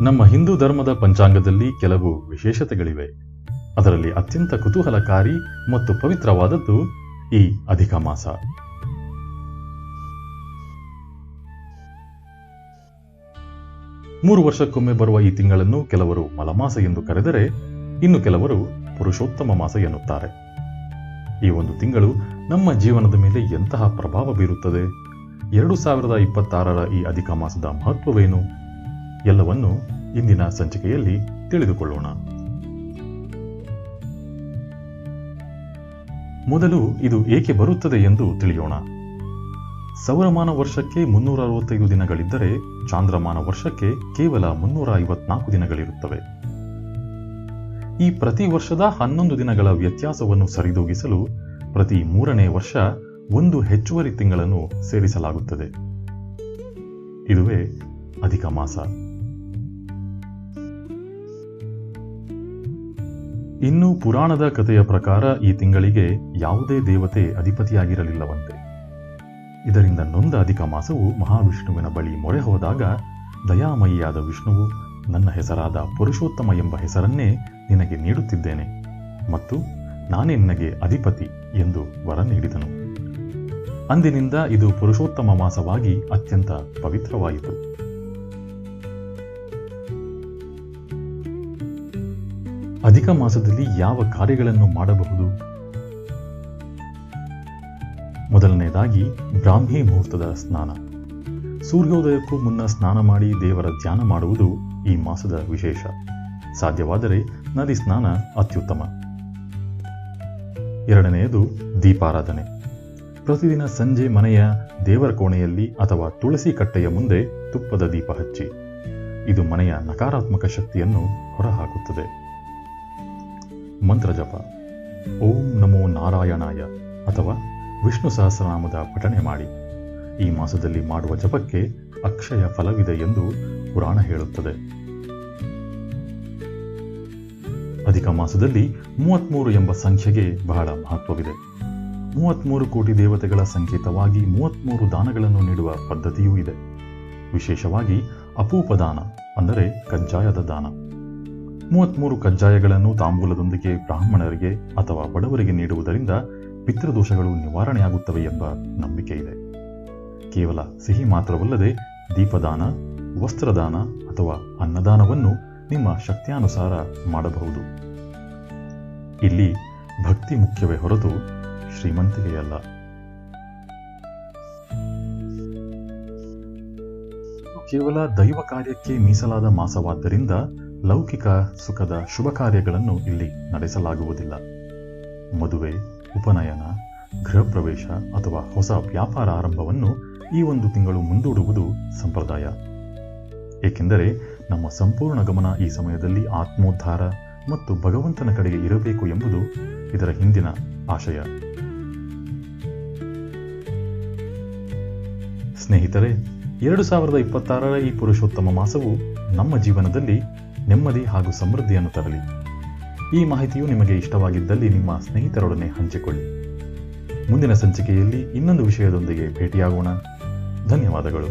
ನಮ್ಮ ಹಿಂದೂ ಧರ್ಮದ ಪಂಚಾಂಗದಲ್ಲಿ ಕೆಲವು ವಿಶೇಷತೆಗಳಿವೆ. ಅದರಲ್ಲಿ ಅತ್ಯಂತ ಕುತೂಹಲಕಾರಿ ಮತ್ತು ಪವಿತ್ರವಾದದ್ದು ಈ ಅಧಿಕ ಮಾಸ. ಮೂರು ವರ್ಷಕ್ಕೊಮ್ಮೆ ಬರುವ ಈ ತಿಂಗಳನ್ನು ಕೆಲವರು ಮಲಮಾಸ ಎಂದು ಕರೆದರೆ, ಇನ್ನು ಕೆಲವರು ಪುರುಷೋತ್ತಮ ಮಾಸ ಎನ್ನುತ್ತಾರೆ. ಈ ಒಂದು ತಿಂಗಳು ನಮ್ಮ ಜೀವನದ ಮೇಲೆ ಎಂತಹ ಪ್ರಭಾವ ಬೀರುತ್ತದೆ? 2026ರ ಈ ಅಧಿಕ ಮಾಸದ ಮಹತ್ವವೇನು? ಎಲ್ಲವನ್ನು ಇಂದಿನ ಸಂಚಿಕೆಯಲ್ಲಿ ತಿಳಿದುಕೊಳ್ಳೋಣ. ಮೊದಲು ಇದು ಏಕೆ ಬರುತ್ತದೆ ಎಂದು ತಿಳಿಯೋಣ. ಸೌರಮಾನ ವರ್ಷಕ್ಕೆ 365 ದಿನಗಳಿದ್ದರೆ ಚಾಂದ್ರಮಾನ ವರ್ಷಕ್ಕೆ ಕೇವಲ 354 ದಿನಗಳಿರುತ್ತವೆ. ಈ ಪ್ರತಿ ವರ್ಷದ 11 ದಿನಗಳ ವ್ಯತ್ಯಾಸವನ್ನು ಸರಿದೂಗಿಸಲು ಪ್ರತಿ 3ನೇ ವರ್ಷ ಒಂದು ಹೆಚ್ಚುವರಿ ತಿಂಗಳನ್ನು ಸೇರಿಸಲಾಗುತ್ತದೆ. ಇದುವೇ ಅಧಿಕ ಮಾಸ. ಇನ್ನು ಪುರಾಣದ ಕಥೆಯ ಪ್ರಕಾರ ಈ ತಿಂಗಳಿಗೆ ಯಾವುದೇ ದೇವತೆ ಅಧಿಪತಿಯಾಗಿರಲಿಲ್ಲವಂತೆ. ಇದರಿಂದ ನೊಂದ ಅಧಿಕ ಮಾಸವು ಮಹಾವಿಷ್ಣುವಿನ ಬಳಿ ಮೊರೆ ಹೋದಾಗ, ದಯಾಮಯಿಯಾದ ವಿಷ್ಣುವು ನನ್ನ ಹೆಸರಾದ ಪುರುಷೋತ್ತಮ ಎಂಬ ಹೆಸರನ್ನೇ ನಿನಗೆ ನೀಡುತ್ತಿದ್ದೇನೆ ಮತ್ತು ನಾನೇ ನಿನಗೆ ಅಧಿಪತಿ ಎಂದು ವರ ನೀಡಿದನು. ಅಂದಿನಿಂದ ಇದು ಪುರುಷೋತ್ತಮ ಮಾಸವಾಗಿ ಅತ್ಯಂತ ಪವಿತ್ರವಾಯಿತು. ಅಧಿಕ ಮಾಸದಲ್ಲಿ ಯಾವ ಕಾರ್ಯಗಳನ್ನು ಮಾಡಬಹುದು? ಮೊದಲನೆಯದಾಗಿ ಬ್ರಾಹ್ಮಿ ಮುಹೂರ್ತದ ಸ್ನಾನ. ಸೂರ್ಯೋದಯಕ್ಕೂ ಮುನ್ನ ಸ್ನಾನ ಮಾಡಿ ದೇವರ ಧ್ಯಾನ ಮಾಡುವುದು ಈ ಮಾಸದ ವಿಶೇಷ. ಸಾಧ್ಯವಾದರೆ ನದಿ ಸ್ನಾನ ಅತ್ಯುತ್ತಮ. ಎರಡನೆಯದು ದೀಪಾರಾಧನೆ. ಪ್ರತಿದಿನ ಸಂಜೆ ಮನೆಯ ದೇವರ ಕೋಣೆಯಲ್ಲಿ ಅಥವಾ ತುಳಸಿ ಕಟ್ಟೆಯ ಮುಂದೆ ತುಪ್ಪದ ದೀಪ ಹಚ್ಚಿ. ಇದು ಮನೆಯ ನಕಾರಾತ್ಮಕ ಶಕ್ತಿಯನ್ನು ಹೊರಹಾಕುತ್ತದೆ. ಮಂತ್ರ ಜಪ. ಓಂ ನಮೋ ನಾರಾಯಣಾಯ ಅಥವಾ ವಿಷ್ಣು ಸಹಸ್ರನಾಮದ ಪಠಣೆ ಮಾಡಿ. ಈ ಮಾಸದಲ್ಲಿ ಮಾಡುವ ಜಪಕ್ಕೆ ಅಕ್ಷಯ ಫಲವಿದೆ ಎಂದು ಪುರಾಣ ಹೇಳುತ್ತದೆ. ಅಧಿಕ ಮಾಸದಲ್ಲಿ 33 ಎಂಬ ಸಂಖ್ಯೆಗೆ ಬಹಳ ಮಹತ್ವವಿದೆ. 33 ಕೋಟಿ ದೇವತೆಗಳ ಸಂಕೇತವಾಗಿ 33 ದಾನಗಳನ್ನು ನೀಡುವ ಪದ್ಧತಿಯೂ ಇದೆ. ವಿಶೇಷವಾಗಿ ಅಪೂಪದಾನ ಅಂದರೆ ಕಜ್ಜಾಯದ ದಾನ. 33 ಕಜ್ಜಾಯಗಳನ್ನು ತಾಂಬೂಲದೊಂದಿಗೆ ಬ್ರಾಹ್ಮಣರಿಗೆ ಅಥವಾ ಬಡವರಿಗೆ ನೀಡುವುದರಿಂದ ಪಿತೃದೋಷಗಳು ನಿವಾರಣೆಯಾಗುತ್ತವೆ ಎಂಬ ನಂಬಿಕೆ ಇದೆ. ಕೇವಲ ಸಿಹಿ ಮಾತ್ರವಲ್ಲದೆ ದೀಪದಾನ, ವಸ್ತ್ರದಾನ ಅಥವಾ ಅನ್ನದಾನವನ್ನು ನಿಮ್ಮ ಶಕ್ತಿಯಾನುಸಾರ ಮಾಡಬಹುದು. ಇಲ್ಲಿ ಭಕ್ತಿ ಮುಖ್ಯವೇ ಹೊರತು ಶ್ರೀಮಂತಿಕೆಯಲ್ಲ. ಕೇವಲ ದೈವ ಕಾರ್ಯಕ್ಕೆ ಮೀಸಲಾದ ಮಾಸವಾದ್ದರಿಂದ ಲೌಕಿಕ ಸುಖದ ಶುಭ ಕಾರ್ಯಗಳನ್ನು ಇಲ್ಲಿ ನಡೆಸಲಾಗುವುದಿಲ್ಲ. ಮದುವೆ, ಉಪನಯನ, ಗೃಹ ಪ್ರವೇಶ ಅಥವಾ ಹೊಸ ವ್ಯಾಪಾರ ಆರಂಭವನ್ನು ಈ ಒಂದು ತಿಂಗಳು ಮುಂದೂಡುವುದು ಸಂಪ್ರದಾಯ. ಏಕೆಂದರೆ ನಮ್ಮ ಸಂಪೂರ್ಣ ಗಮನ ಈ ಸಮಯದಲ್ಲಿ ಆತ್ಮೋದ್ಧಾರ ಮತ್ತು ಭಗವಂತನ ಕಡೆಗೆ ಇರಬೇಕು ಎಂಬುದು ಇದರ ಹಿಂದಿನ ಆಶಯ. ಸ್ನೇಹಿತರೆ, 2026ರ ಈ ಪುರುಷೋತ್ತಮ ಮಾಸವು ನಮ್ಮ ಜೀವನದಲ್ಲಿ ನೆಮ್ಮದಿ ಹಾಗೂ ಸಮೃದ್ಧಿಯನ್ನು ತರಲಿ. ಈ ಮಾಹಿತಿಯು ನಿಮಗೆ ಇಷ್ಟವಾಗಿದ್ದಲ್ಲಿ ನಿಮ್ಮ ಸ್ನೇಹಿತರೊಡನೆ ಹಂಚಿಕೊಳ್ಳಿ. ಮುಂದಿನ ಸಂಚಿಕೆಯಲ್ಲಿ ಇನ್ನೊಂದು ವಿಷಯದೊಂದಿಗೆ ಭೇಟಿಯಾಗೋಣ. ಧನ್ಯವಾದಗಳು.